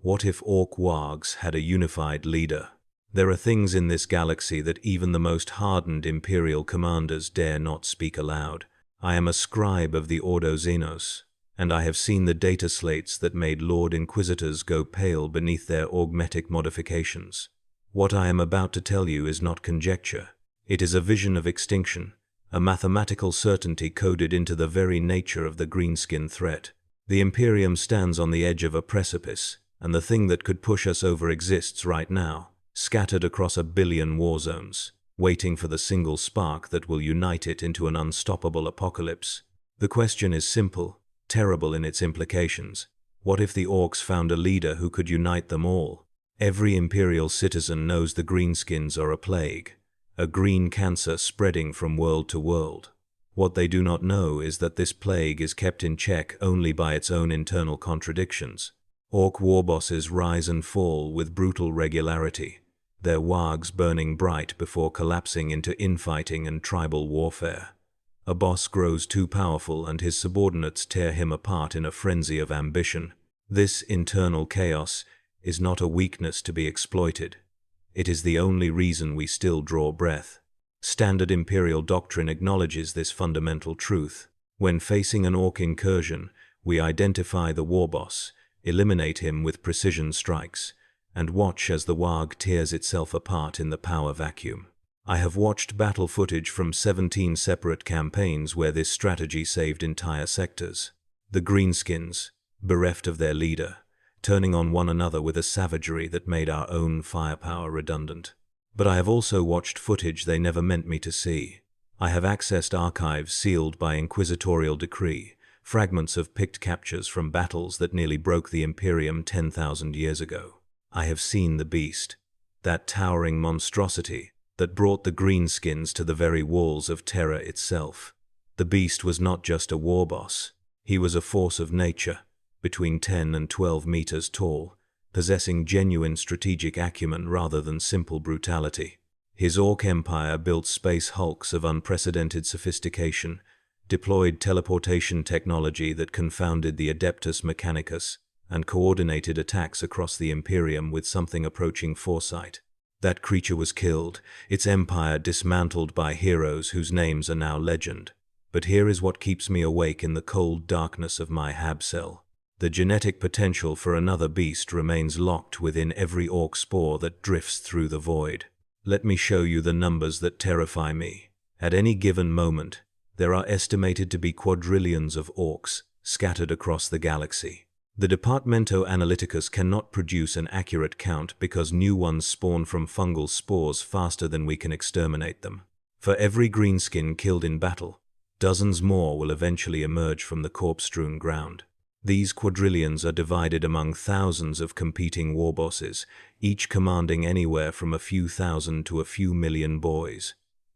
What if Ork Waaghs had a unified leader? There are things in this galaxy that even the most hardened Imperial commanders dare not speak aloud. I am a scribe of the Ordo Xenos, and I have seen the data slates that made Lord Inquisitors go pale beneath their augmetic modifications. What I am about to tell you is not conjecture. It is a vision of extinction, a mathematical certainty coded into the very nature of the greenskin threat. The Imperium stands on the edge of a precipice, and the thing that could push us over exists right now, scattered across a billion war zones, waiting for the single spark that will unite it into an unstoppable apocalypse. The question is simple, terrible in its implications. What if the Orks found a leader who could unite them all? Every Imperial citizen knows the greenskins are a plague, a green cancer spreading from world to world. What they do not know is that this plague is kept in check only by its own internal contradictions. Ork warbosses rise and fall with brutal regularity, their waaghs burning bright before collapsing into infighting and tribal warfare. A boss grows too powerful and his subordinates tear him apart in a frenzy of ambition. This internal chaos is not a weakness to be exploited. It is the only reason we still draw breath. Standard Imperial doctrine acknowledges this fundamental truth. When facing an Ork incursion, we identify the warboss, eliminate him with precision strikes, and watch as the Waaghh tears itself apart in the power vacuum. I have watched battle footage from 17 separate campaigns where this strategy saved entire sectors. The greenskins, bereft of their leader, turning on one another with a savagery that made our own firepower redundant. But I have also watched footage they never meant me to see. I have accessed archives sealed by Inquisitorial decree, fragments of picked captures from battles that nearly broke the Imperium 10,000 years ago. I have seen the beast, that towering monstrosity that brought the greenskins to the very walls of Terra itself. The beast was not just a war boss. He was a force of nature, between 10 and 12 meters tall, possessing genuine strategic acumen rather than simple brutality. His Ork empire built space hulks of unprecedented sophistication, deployed teleportation technology that confounded the Adeptus Mechanicus, and coordinated attacks across the Imperium with something approaching foresight. That creature was killed, its empire dismantled by heroes whose names are now legend. But here is what keeps me awake in the cold darkness of my hab cell. The genetic potential for another beast remains locked within every Ork spore that drifts through the void. Let me show you the numbers that terrify me. At any given moment, there are estimated to be quadrillions of Orks scattered across the galaxy. The Departamento Analyticus cannot produce an accurate count because new ones spawn from fungal spores faster than we can exterminate them. For every greenskin killed in battle, dozens more will eventually emerge from the corpse-strewn ground. These quadrillions are divided among thousands of competing warbosses, each commanding anywhere from a few thousand to a few million boys.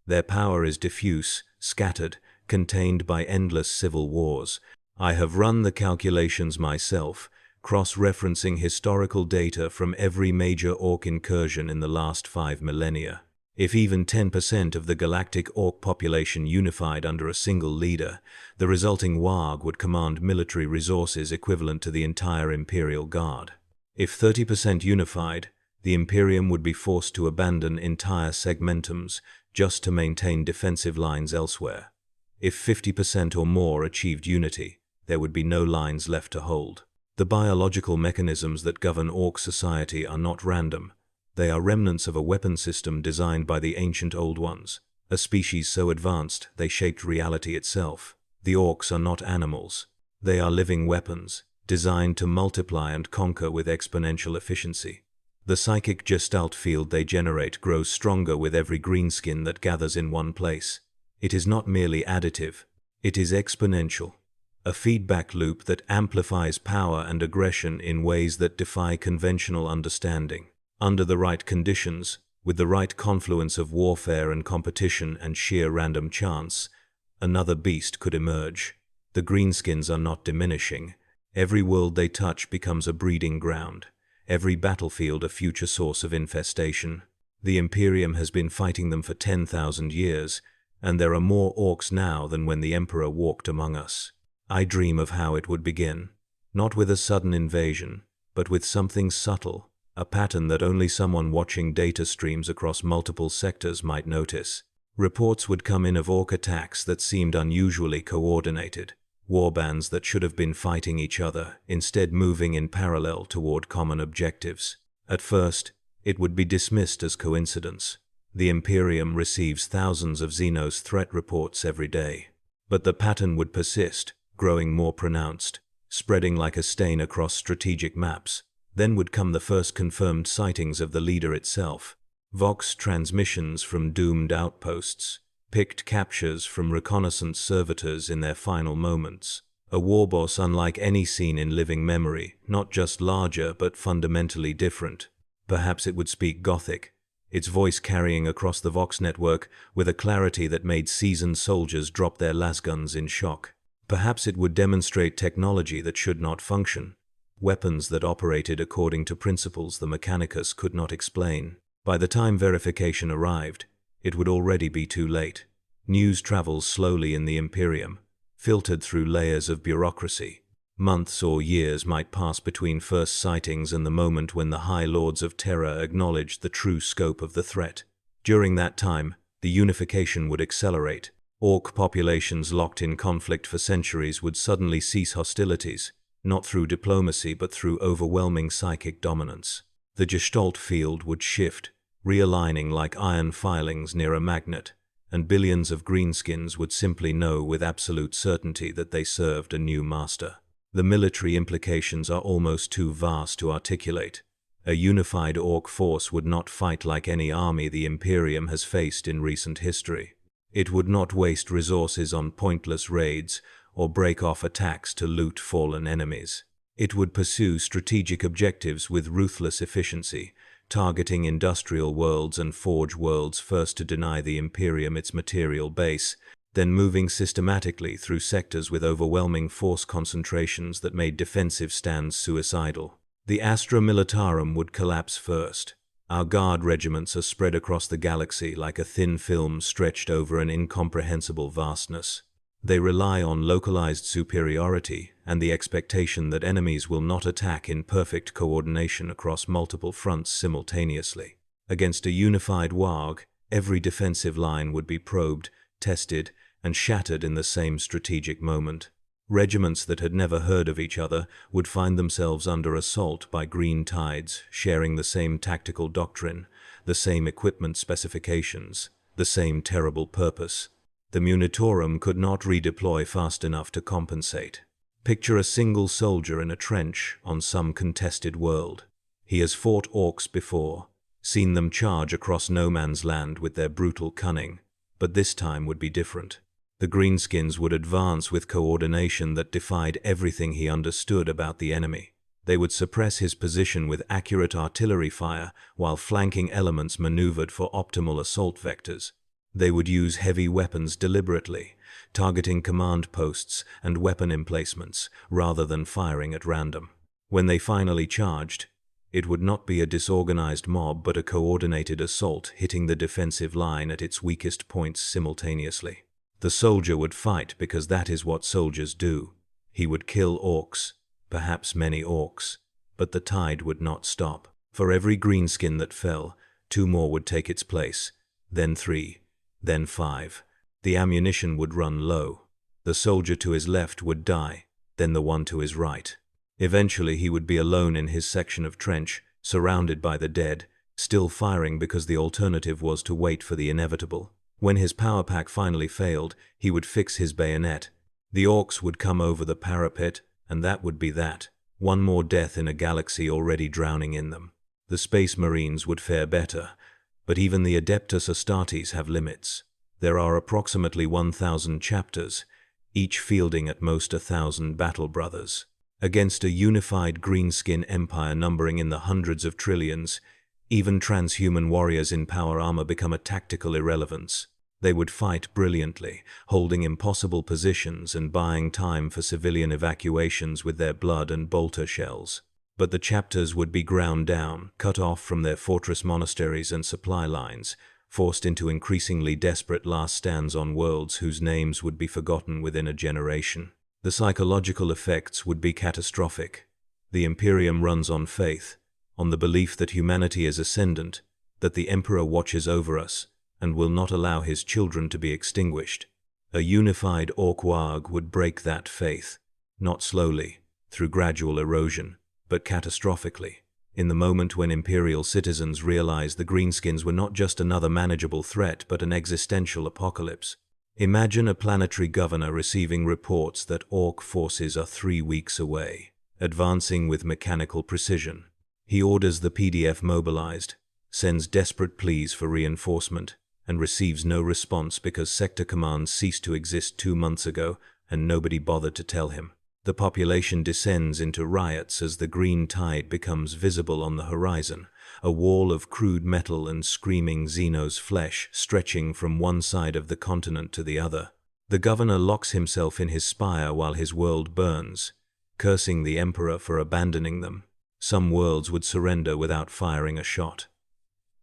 Their power is diffuse, scattered, contained by endless civil wars. I have run the calculations myself, cross-referencing historical data from every major Ork incursion in the last 5 millennia. If even 10% of the galactic Ork population unified under a single leader, the resulting Waaghh would command military resources equivalent to the entire Imperial Guard. If 30% unified, the Imperium would be forced to abandon entire segmentums just to maintain defensive lines elsewhere. If 50% or more achieved unity, there would be no lines left to hold. The biological mechanisms that govern Ork society are not random. They are remnants of a weapon system designed by the ancient Old Ones, a species so advanced they shaped reality itself. The Orks are not animals. They are living weapons, designed to multiply and conquer with exponential efficiency. The psychic gestalt field they generate grows stronger with every greenskin that gathers in one place. It is not merely additive, it is exponential, a feedback loop that amplifies power and aggression in ways that defy conventional understanding. Under the right conditions, with the right confluence of warfare and competition and sheer random chance, another beast could emerge. The greenskins are not diminishing. Every world they touch becomes a breeding ground, every battlefield a future source of infestation. The Imperium has been fighting them for 10,000 years, and there are more Orks now than when the Emperor walked among us. I dream of how it would begin, not with a sudden invasion, but with something subtle, a pattern that only someone watching data streams across multiple sectors might notice. Reports would come in of Ork attacks that seemed unusually coordinated, warbands that should have been fighting each other, instead moving in parallel toward common objectives. At first, it would be dismissed as coincidence. The Imperium receives thousands of Xenos threat reports every day. But the pattern would persist, growing more pronounced, spreading like a stain across strategic maps. Then would come the first confirmed sightings of the leader itself. Vox transmissions from doomed outposts, picked captures from reconnaissance servitors in their final moments. A warboss unlike any seen in living memory, not just larger but fundamentally different. Perhaps it would speak Gothic, its voice carrying across the Vox network with a clarity that made seasoned soldiers drop their lasguns in shock. Perhaps it would demonstrate technology that should not function, weapons that operated according to principles the Mechanicus could not explain. By the time verification arrived, it would already be too late. News travels slowly in the Imperium, filtered through layers of bureaucracy. Months or years might pass between first sightings and the moment when the High Lords of Terra acknowledged the true scope of the threat. During that time, the unification would accelerate. Ork populations locked in conflict for centuries would suddenly cease hostilities, not through diplomacy but through overwhelming psychic dominance. The gestalt field would shift, realigning like iron filings near a magnet, and billions of greenskins would simply know with absolute certainty that they served a new master. The military implications are almost too vast to articulate. A unified Ork force would not fight like any army the Imperium has faced in recent history. It would not waste resources on pointless raids or break off attacks to loot fallen enemies. It would pursue strategic objectives with ruthless efficiency, targeting industrial worlds and forge worlds first to deny the Imperium its material base, then moving systematically through sectors with overwhelming force concentrations that made defensive stands suicidal. The Astra Militarum would collapse first. Our guard regiments are spread across the galaxy like a thin film stretched over an incomprehensible vastness. They rely on localized superiority and the expectation that enemies will not attack in perfect coordination across multiple fronts simultaneously. Against a unified Waaagh, every defensive line would be probed, tested, and shattered in the same strategic moment. Regiments that had never heard of each other would find themselves under assault by green tides, sharing the same tactical doctrine, the same equipment specifications, the same terrible purpose. The Munitorum could not redeploy fast enough to compensate. Picture a single soldier in a trench on some contested world. He has fought Orks before, seen them charge across no man's land with their brutal cunning, but this time would be different. The greenskins would advance with coordination that defied everything he understood about the enemy. They would suppress his position with accurate artillery fire while flanking elements maneuvered for optimal assault vectors. They would use heavy weapons deliberately, targeting command posts and weapon emplacements rather than firing at random. When they finally charged, it would not be a disorganized mob but a coordinated assault hitting the defensive line at its weakest points simultaneously. The soldier would fight because that is what soldiers do. He would kill Orks, perhaps many Orks, but the tide would not stop. For every greenskin that fell, 2 more would take its place, then 3, then 5. The ammunition would run low. The soldier to his left would die, then the one to his right. Eventually he would be alone in his section of trench, surrounded by the dead, still firing because the alternative was to wait for the inevitable. When his power pack finally failed, he would fix his bayonet. The Orks would come over the parapet, and that would be that. One more death in a galaxy already drowning in them. The Space Marines would fare better, but even the Adeptus Astartes have limits. There are approximately 1,000 chapters, each fielding at most 1,000 battle brothers. Against a unified greenskin empire numbering in the hundreds of trillions, even transhuman warriors in power armor become a tactical irrelevance. They would fight brilliantly, holding impossible positions and buying time for civilian evacuations with their blood and bolter shells. But the chapters would be ground down, cut off from their fortress monasteries and supply lines, forced into increasingly desperate last stands on worlds whose names would be forgotten within a generation. The psychological effects would be catastrophic. The Imperium runs on faith, on the belief that humanity is ascendant, that the Emperor watches over us, and will not allow his children to be extinguished. A unified Ork Waaagh would break that faith, not slowly, through gradual erosion, but catastrophically, in the moment when Imperial citizens realized the greenskins were not just another manageable threat but an existential apocalypse. Imagine a planetary governor receiving reports that Ork forces are 3 weeks away, advancing with mechanical precision. He orders the PDF mobilized, sends desperate pleas for reinforcement, and receives no response because sector commands ceased to exist 2 months ago and nobody bothered to tell him. The population descends into riots as the green tide becomes visible on the horizon, a wall of crude metal and screaming Xenos flesh stretching from one side of the continent to the other. The governor locks himself in his spire while his world burns, cursing the Emperor for abandoning them. Some worlds would surrender without firing a shot.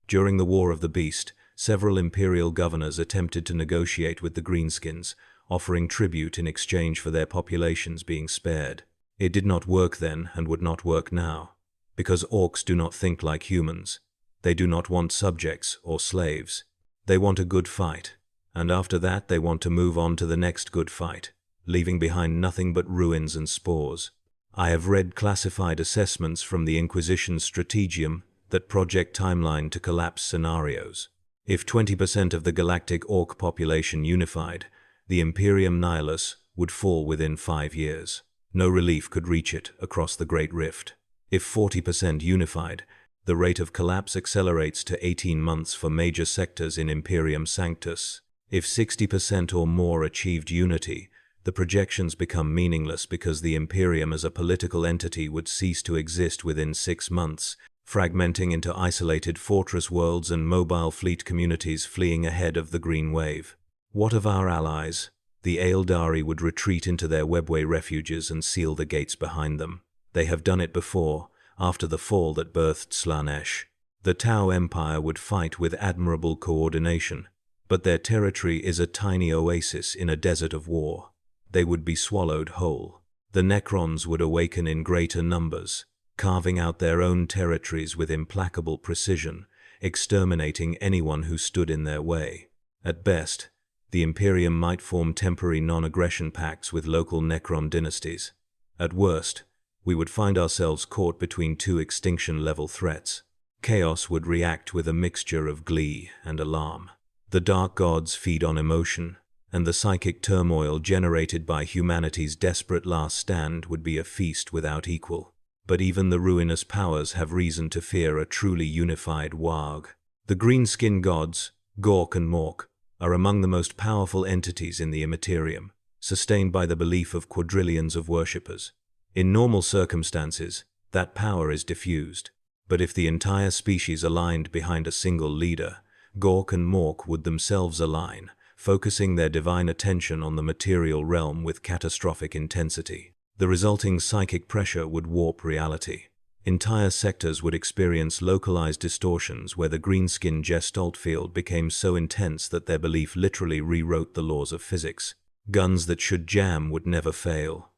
During the War of the Beast, several Imperial governors attempted to negotiate with the greenskins, offering tribute in exchange for their populations being spared. It did not work then and would not work now, because Orks do not think like humans. They do not want subjects or slaves. They want a good fight, and after that they want to move on to the next good fight, leaving behind nothing but ruins and spores. I have read classified assessments from the Inquisition's Strategium that project timeline to collapse scenarios. If 20% of the galactic Ork population unified, the Imperium Nihilus would fall within 5 years. No relief could reach it across the Great Rift. If 40% unified, the rate of collapse accelerates to 18 months for major sectors in Imperium Sanctus. If 60% or more achieved unity, the projections become meaningless because the Imperium as a political entity would cease to exist within 6 months, fragmenting into isolated fortress worlds and mobile fleet communities fleeing ahead of the green wave. What of our allies? The Aeldari would retreat into their webway refuges and seal the gates behind them. They have done it before, after the fall that birthed Slaanesh. The Tau Empire would fight with admirable coordination, but their territory is a tiny oasis in a desert of war. They would be swallowed whole. The Necrons would awaken in greater numbers, carving out their own territories with implacable precision, exterminating anyone who stood in their way. At best, the Imperium might form temporary non-aggression pacts with local Necron dynasties. At worst, we would find ourselves caught between 2 extinction-level threats. Chaos would react with a mixture of glee and alarm. The dark gods feed on emotion, and the psychic turmoil generated by humanity's desperate last stand would be a feast without equal. But even the ruinous powers have reason to fear a truly unified Waaagh. The greenskin gods, Gork and Mork, are among the most powerful entities in the Imperium, sustained by the belief of quadrillions of worshippers. In normal circumstances, that power is diffused, but if the entire species aligned behind a single leader, Gork and Mork would themselves align, focusing their divine attention on the material realm with catastrophic intensity. The resulting psychic pressure would warp reality. Entire sectors would experience localized distortions where the greenskin gestalt field became so intense that their belief literally rewrote the laws of physics. Guns that should jam would never fail.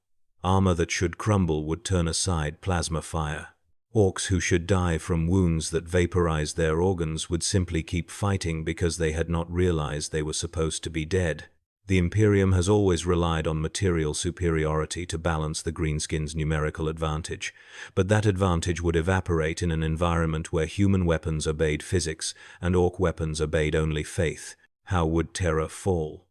Armor that should crumble would turn aside plasma fire. Orks who should die from wounds that vaporized their organs would simply keep fighting because they had not realized they were supposed to be dead. The Imperium has always relied on material superiority to balance the greenskins' numerical advantage, but that advantage would evaporate in an environment where human weapons obeyed physics and Ork weapons obeyed only faith. How would Terra fall?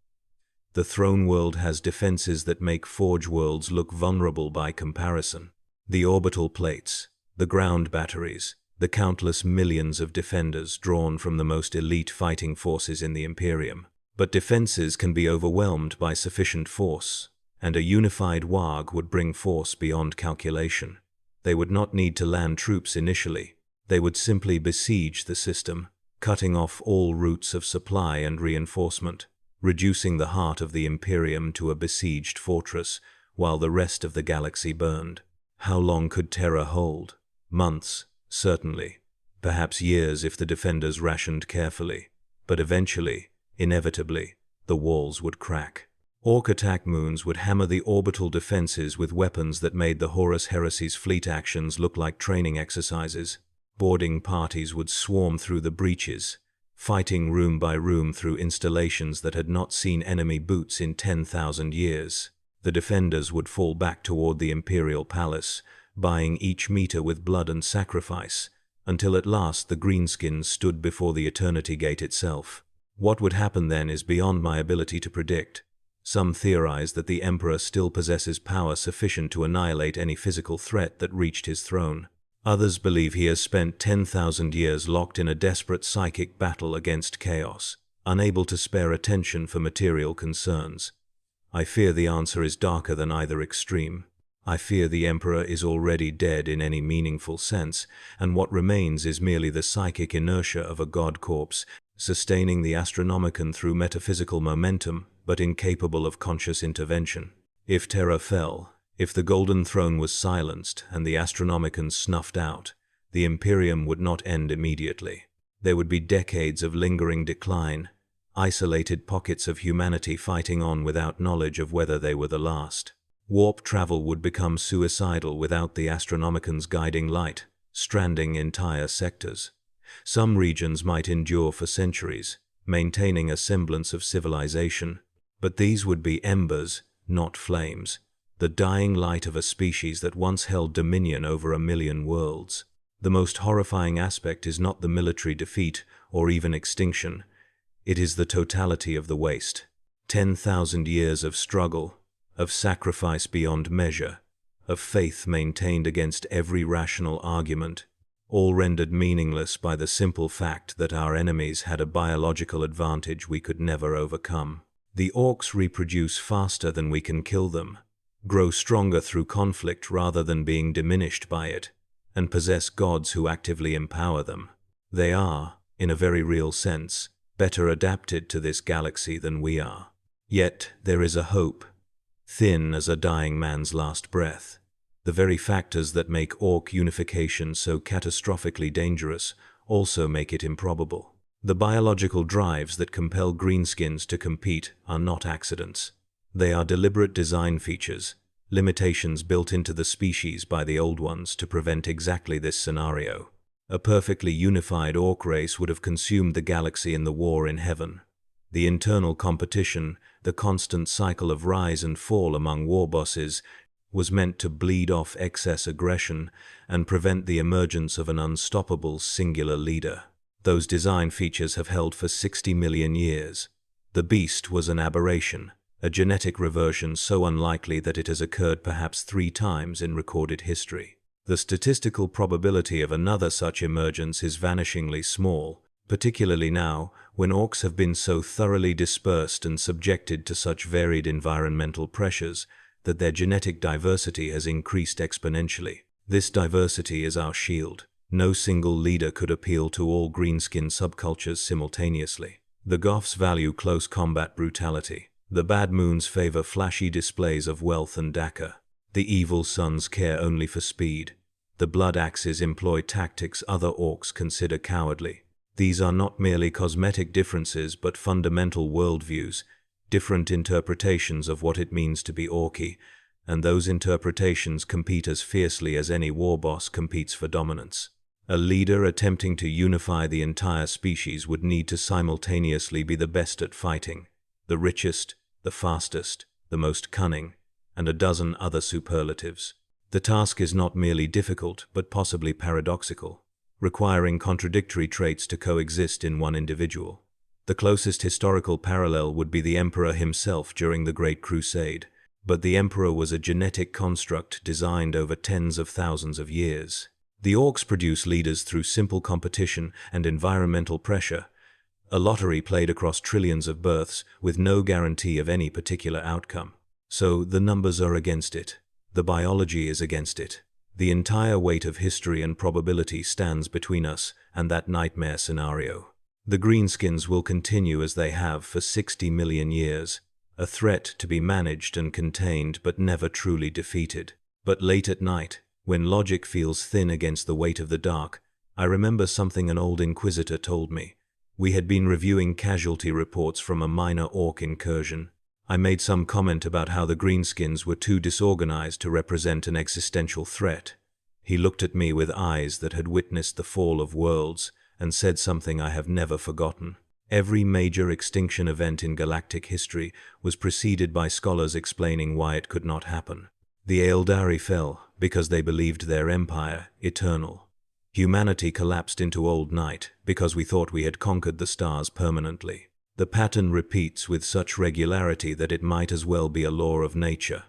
The throne world has defenses that make forge worlds look vulnerable by comparison. The orbital plates, the ground batteries, the countless millions of defenders drawn from the most elite fighting forces in the Imperium. But defenses can be overwhelmed by sufficient force, and a unified Waaagh would bring force beyond calculation. They would not need to land troops initially. They would simply besiege the system, cutting off all routes of supply and reinforcement, reducing the heart of the Imperium to a besieged fortress while the rest of the galaxy burned. How long could Terra hold? Months, certainly. Perhaps years if the defenders rationed carefully. But eventually, inevitably, the walls would crack. Ork attack moons would hammer the orbital defenses with weapons that made the Horus Heresy's fleet actions look like training exercises. Boarding parties would swarm through the breaches, fighting room by room through installations that had not seen enemy boots in 10,000 years. The defenders would fall back toward the Imperial Palace, buying each meter with blood and sacrifice, until at last the greenskins stood before the Eternity Gate itself. What would happen then is beyond my ability to predict. Some theorize that the Emperor still possesses power sufficient to annihilate any physical threat that reached his throne. Others believe he has spent 10,000 years locked in a desperate psychic battle against chaos, unable to spare attention for material concerns. I fear the answer is darker than either extreme. I fear the Emperor is already dead in any meaningful sense, and what remains is merely the psychic inertia of a god corpse, sustaining the Astronomicon through metaphysical momentum, but incapable of conscious intervention. If Terra fell, if the Golden Throne was silenced and the Astronomicon snuffed out, the Imperium would not end immediately. There would be decades of lingering decline, isolated pockets of humanity fighting on without knowledge of whether they were the last. Warp travel would become suicidal without the Astronomicon's guiding light, stranding entire sectors. Some regions might endure for centuries, maintaining a semblance of civilization, but these would be embers, not flames, the dying light of a species that once held dominion over 1,000,000 worlds. The most horrifying aspect is not the military defeat or even extinction. It is the totality of the waste. 10,000 years of struggle, of sacrifice beyond measure, of faith maintained against every rational argument, all rendered meaningless by the simple fact that our enemies had a biological advantage we could never overcome. The Orks reproduce faster than we can kill them, grow stronger through conflict rather than being diminished by it, and possess gods who actively empower them. They are, in a very real sense, better adapted to this galaxy than we are. Yet there is a hope, thin as a dying man's last breath. The very factors that make Ork unification so catastrophically dangerous also make it improbable. The biological drives that compel greenskins to compete are not accidents. They are deliberate design features, limitations built into the species by the Old Ones to prevent exactly this scenario. A perfectly unified Ork race would have consumed the galaxy in the war in heaven. The internal competition, the constant cycle of rise and fall among war bosses, was meant to bleed off excess aggression and prevent the emergence of an unstoppable singular leader. Those design features have held for 60 million years. The beast was an aberration, a genetic reversion so unlikely that it has occurred perhaps 3 times in recorded history. The statistical probability of another such emergence is vanishingly small, particularly now when Orks have been so thoroughly dispersed and subjected to such varied environmental pressures that their genetic diversity has increased exponentially. This diversity is our shield. No single leader could appeal to all greenskin subcultures simultaneously. The Goths value close combat brutality. The Bad Moons favor flashy displays of wealth and daca. The Evil Suns care only for speed. The Blood Axes employ tactics other Orks consider cowardly. These are not merely cosmetic differences but fundamental worldviews, different interpretations of what it means to be Orky, and those interpretations compete as fiercely as any war boss competes for dominance. A leader attempting to unify the entire species would need to simultaneously be the best at fighting, the richest, the fastest, the most cunning, and a dozen other superlatives. The task is not merely difficult, but possibly paradoxical, requiring contradictory traits to coexist in one individual. The closest historical parallel would be the Emperor himself during the Great Crusade, but the Emperor was a genetic construct designed over tens of thousands of years. The Orks produce leaders through simple competition and environmental pressure, a lottery played across trillions of births with no guarantee of any particular outcome. So the numbers are against it. The biology is against it. The entire weight of history and probability stands between us and that nightmare scenario. The greenskins will continue as they have for 60 million years, a threat to be managed and contained but never truly defeated. But late at night, when logic feels thin against the weight of the dark, I remember something an old Inquisitor told me. We had been reviewing casualty reports from a minor Ork incursion. I made some comment about how the greenskins were too disorganized to represent an existential threat. He looked at me with eyes that had witnessed the fall of worlds and said something I have never forgotten. Every major extinction event in galactic history was preceded by scholars explaining why it could not happen. The Eldari fell because they believed their empire eternal. Humanity collapsed into old night because we thought we had conquered the stars permanently. The pattern repeats with such regularity that it might as well be a law of nature.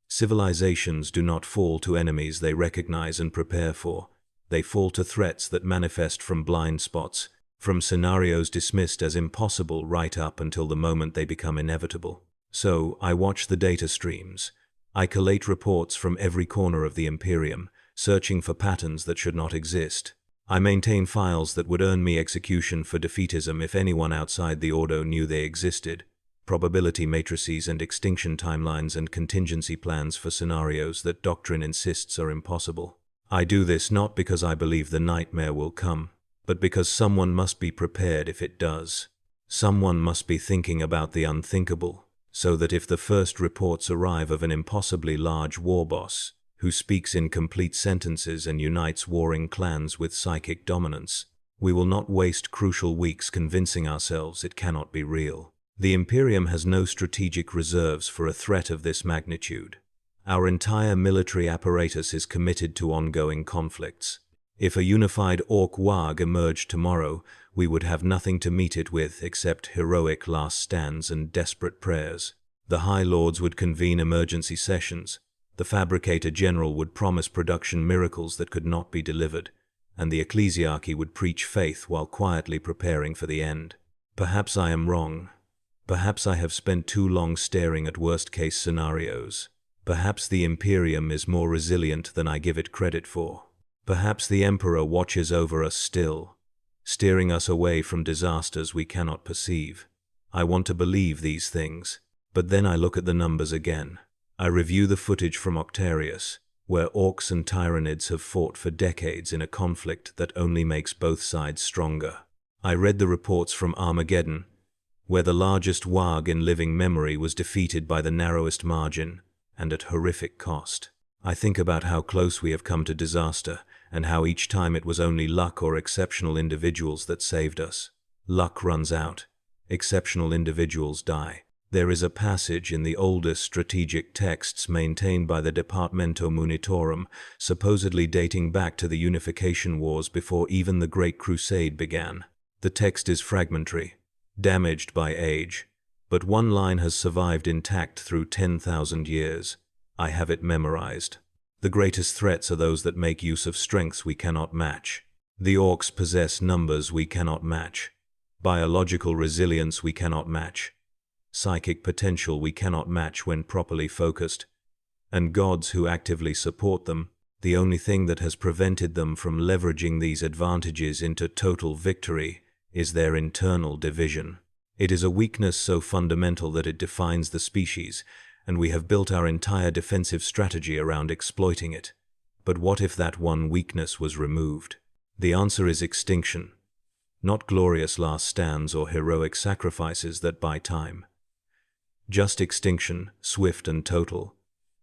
Civilizations do not fall to enemies they recognize and prepare for. They fall to threats that manifest from blind spots, from scenarios dismissed as impossible right up until the moment they become inevitable. So, I watch the data streams. I collate reports from every corner of the Imperium, searching for patterns that should not exist. I maintain files that would earn me execution for defeatism if anyone outside the Ordo knew they existed. Probability matrices and extinction timelines and contingency plans for scenarios that doctrine insists are impossible. I do this not because I believe the nightmare will come, but because someone must be prepared if it does. Someone must be thinking about the unthinkable, so that if the first reports arrive of an impossibly large war boss, who speaks in complete sentences and unites warring clans with psychic dominance, we will not waste crucial weeks convincing ourselves it cannot be real. The Imperium has no strategic reserves for a threat of this magnitude. Our entire military apparatus is committed to ongoing conflicts. If a unified Ork Waaagh emerged tomorrow, we would have nothing to meet it with except heroic last stands and desperate prayers. The High Lords would convene emergency sessions. The Fabricator General would promise production miracles that could not be delivered, and the Ecclesiarchy would preach faith while quietly preparing for the end. Perhaps I am wrong. Perhaps I have spent too long staring at worst-case scenarios. Perhaps the Imperium is more resilient than I give it credit for. Perhaps the Emperor watches over us still, steering us away from disasters we cannot perceive. I want to believe these things, but then I look at the numbers again. I review the footage from Octarius, where Orks and Tyranids have fought for decades in a conflict that only makes both sides stronger. I read the reports from Armageddon, where the largest Waaagh in living memory was defeated by the narrowest margin and at horrific cost. I think about how close we have come to disaster, and how each time it was only luck or exceptional individuals that saved us. Luck runs out. Exceptional individuals die. There is a passage in the oldest strategic texts maintained by the Departamento Munitorum, supposedly dating back to the Unification Wars before even the Great Crusade began. The text is fragmentary, damaged by age, but one line has survived intact through 10,000 years. I have it memorized. The greatest threats are those that make use of strengths we cannot match. The Orks possess numbers we cannot match, biological resilience we cannot match, psychic potential we cannot match when properly focused, and gods who actively support them. The only thing that has prevented them from leveraging these advantages into total victory is their internal division. It is a weakness so fundamental that it defines the species, and we have built our entire defensive strategy around exploiting it. But what if that one weakness was removed? The answer is extinction. Not glorious last stands or heroic sacrifices that buy time. Just extinction, swift and total.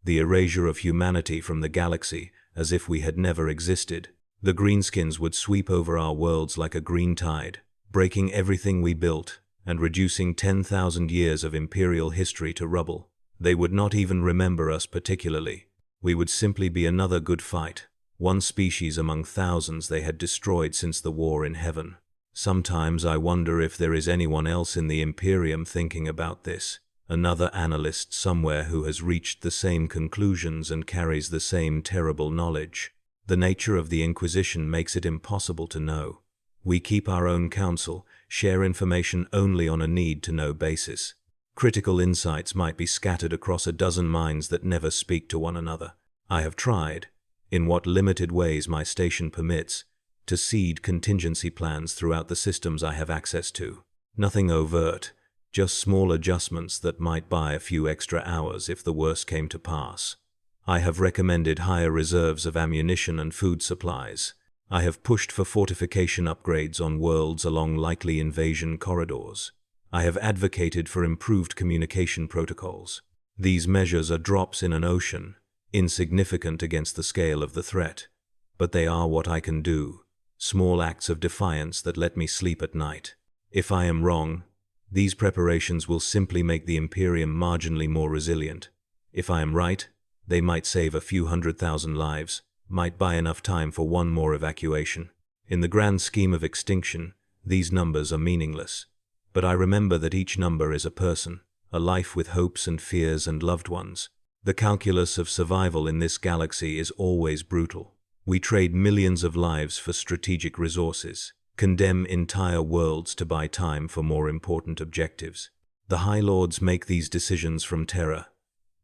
The erasure of humanity from the galaxy, as if we had never existed. The greenskins would sweep over our worlds like a green tide, breaking everything we built and reducing 10,000 years of imperial history to rubble. They would not even remember us particularly. We would simply be another good fight, one species among thousands they had destroyed since the war in heaven. Sometimes I wonder if there is anyone else in the Imperium thinking about this, another analyst somewhere who has reached the same conclusions and carries the same terrible knowledge. The nature of the Inquisition makes it impossible to know. We keep our own counsel, share information only on a need-to-know basis. Critical insights might be scattered across a dozen minds that never speak to one another. I have tried, in what limited ways my station permits, to seed contingency plans throughout the systems I have access to. Nothing overt, just small adjustments that might buy a few extra hours if the worst came to pass. I have recommended higher reserves of ammunition and food supplies. I have pushed for fortification upgrades on worlds along likely invasion corridors. I have advocated for improved communication protocols. These measures are drops in an ocean, insignificant against the scale of the threat. But they are what I can do, small acts of defiance that let me sleep at night. If I am wrong, these preparations will simply make the Imperium marginally more resilient. If I am right, they might save a few 100,000 lives, might buy enough time for one more evacuation. In the grand scheme of extinction, these numbers are meaningless. But I remember that each number is a person, a life with hopes and fears and loved ones. The calculus of survival in this galaxy is always brutal. We trade millions of lives for strategic resources, condemn entire worlds to buy time for more important objectives. The High Lords make these decisions from Terra,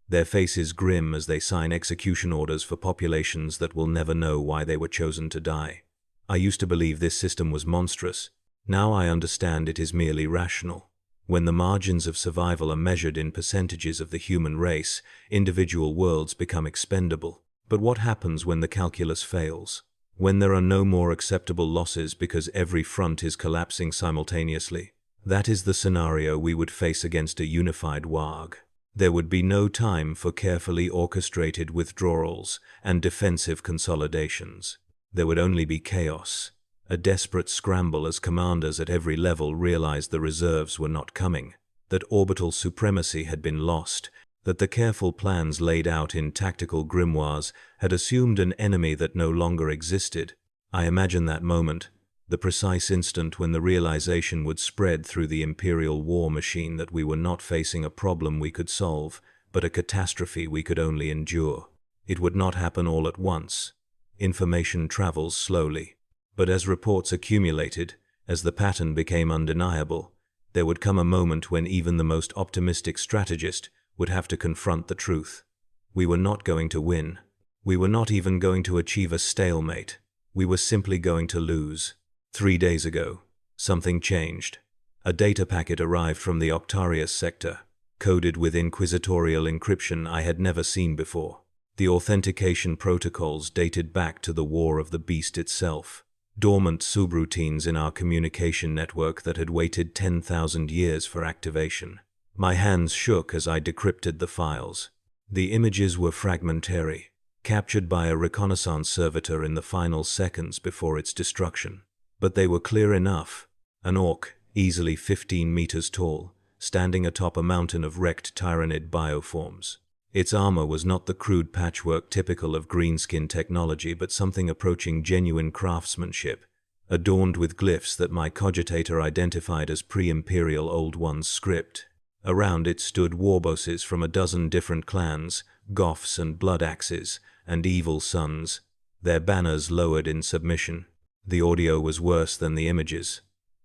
their faces grim as they sign execution orders for populations that will never know why they were chosen to die. I used to believe this system was monstrous. Now I understand it is merely rational. When the margins of survival are measured in percentages of the human race, individual worlds become expendable. But what happens when the calculus fails? When there are no more acceptable losses because every front is collapsing simultaneously? That is the scenario we would face against a unified Waaagh. There would be no time for carefully orchestrated withdrawals and defensive consolidations. There would only be chaos, a desperate scramble as commanders at every level realized the reserves were not coming, that orbital supremacy had been lost, that the careful plans laid out in tactical grimoires had assumed an enemy that no longer existed. I imagine that moment, the precise instant when the realization would spread through the imperial war machine that we were not facing a problem we could solve, but a catastrophe we could only endure. It would not happen all at once. Information travels slowly. But as reports accumulated, as the pattern became undeniable, there would come a moment when even the most optimistic strategist would have to confront the truth. We were not going to win. We were not even going to achieve a stalemate. We were simply going to lose. 3 days ago, something changed. A data packet arrived from the Octarius sector, coded with Inquisitorial encryption I had never seen before. The authentication protocols dated back to the War of the Beast itself. Dormant subroutines in our communication network that had waited 10,000 years for activation. My hands shook as I decrypted the files. The images were fragmentary, captured by a reconnaissance servitor in the final seconds before its destruction. But they were clear enough. An Ork, easily 15 meters tall, standing atop a mountain of wrecked tyrannid bioforms. Its armor was not the crude patchwork typical of greenskin technology, but something approaching genuine craftsmanship, adorned with glyphs that my cogitator identified as pre-imperial Old One's script. Around it stood warbosses from a dozen different clans, Goths and Blood Axes, and Evil Sons, their banners lowered in submission. The audio was worse than the images.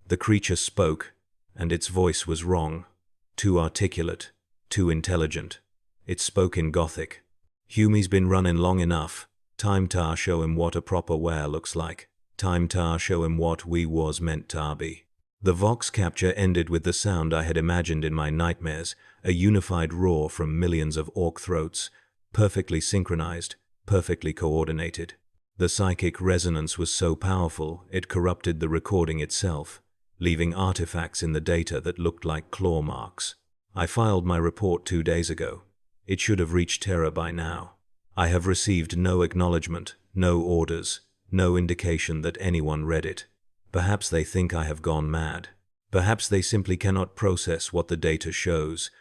The creature spoke, and its voice was wrong. Too articulate, too intelligent. It spoke in Gothic. "Humie's been running long enough. Time ta show him what a proper were looks like. Time ta show him what we was meant ta be." The vox capture ended with the sound I had imagined in my nightmares, a unified roar from millions of orc throats, perfectly synchronized, perfectly coordinated. The psychic resonance was so powerful it corrupted the recording itself, leaving artifacts in the data that looked like claw marks. I filed my report 2 days ago. It should have reached Terra by now. I have received no acknowledgement, no orders, no indication that anyone read it. Perhaps they think I have gone mad. Perhaps they simply cannot process what the data shows.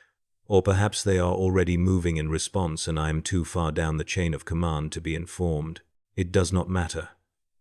Or perhaps they are already moving in response and I am too far down the chain of command to be informed. It does not matter.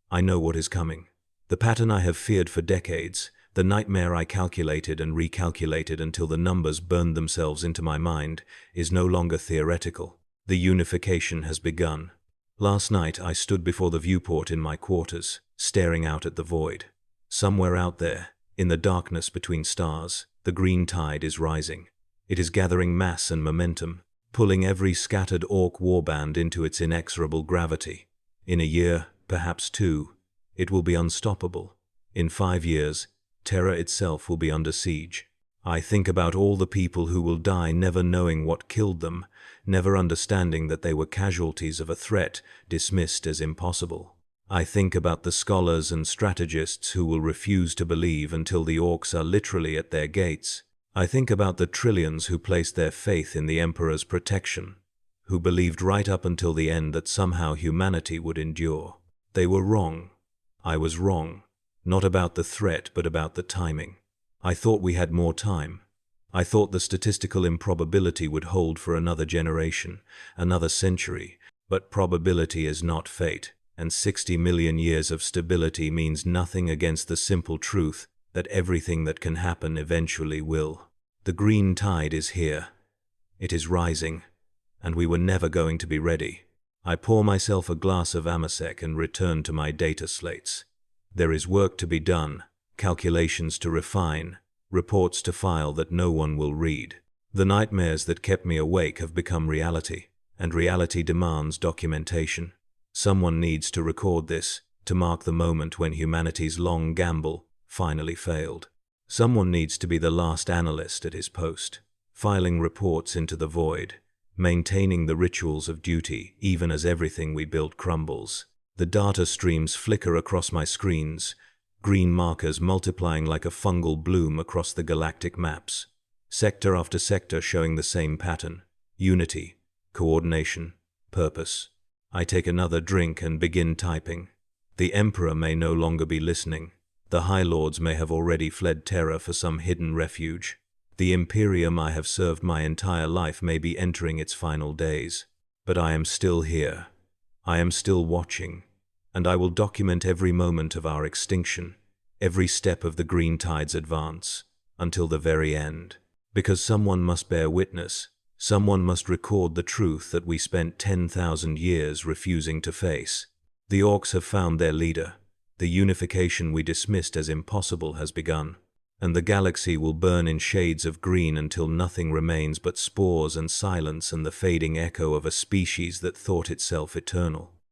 I know what is coming. The pattern I have feared for decades, the nightmare I calculated and recalculated until the numbers burned themselves into my mind, is no longer theoretical. The unification has begun. Last night I stood before the viewport in my quarters, staring out at the void. Somewhere out there, in the darkness between stars, the green tide is rising. It is gathering mass and momentum, pulling every scattered Ork warband into its inexorable gravity. In a year, perhaps 2, it will be unstoppable. In 5 years, Terra itself will be under siege. I think about all the people who will die never knowing what killed them, never understanding that they were casualties of a threat dismissed as impossible. I think about the scholars and strategists who will refuse to believe until the Orks are literally at their gates. I think about the trillions who placed their faith in the Emperor's protection, who believed right up until the end that somehow humanity would endure. They were wrong. I was wrong. Not about the threat, but about the timing. I thought we had more time. I thought the statistical improbability would hold for another generation, another century, but probability is not fate, and 60 million years of stability means nothing against the simple truth that everything that can happen eventually will. The green tide is here. It is rising, and we were never going to be ready. I pour myself a glass of Amasec and return to my data slates. There is work to be done, calculations to refine, reports to file that no one will read. The nightmares that kept me awake have become reality, and reality demands documentation. Someone needs to record this, to mark the moment when humanity's long gamble finally failed. Someone needs to be the last analyst at his post, filing reports into the void, maintaining the rituals of duty even as everything we built crumbles. The data streams flicker across my screens, green markers multiplying like a fungal bloom across the galactic maps, sector after sector showing the same pattern: unity, coordination, purpose. I take another drink and begin typing. The Emperor may no longer be listening. The High Lords may have already fled Terra for some hidden refuge. The Imperium I have served my entire life may be entering its final days. But I am still here. I am still watching, and I will document every moment of our extinction, every step of the green tide's advance, until the very end. Because someone must bear witness, someone must record the truth that we spent 10,000 years refusing to face. The Orks have found their leader. The unification we dismissed as impossible has begun, and the galaxy will burn in shades of green until nothing remains but spores and silence and the fading echo of a species that thought itself eternal.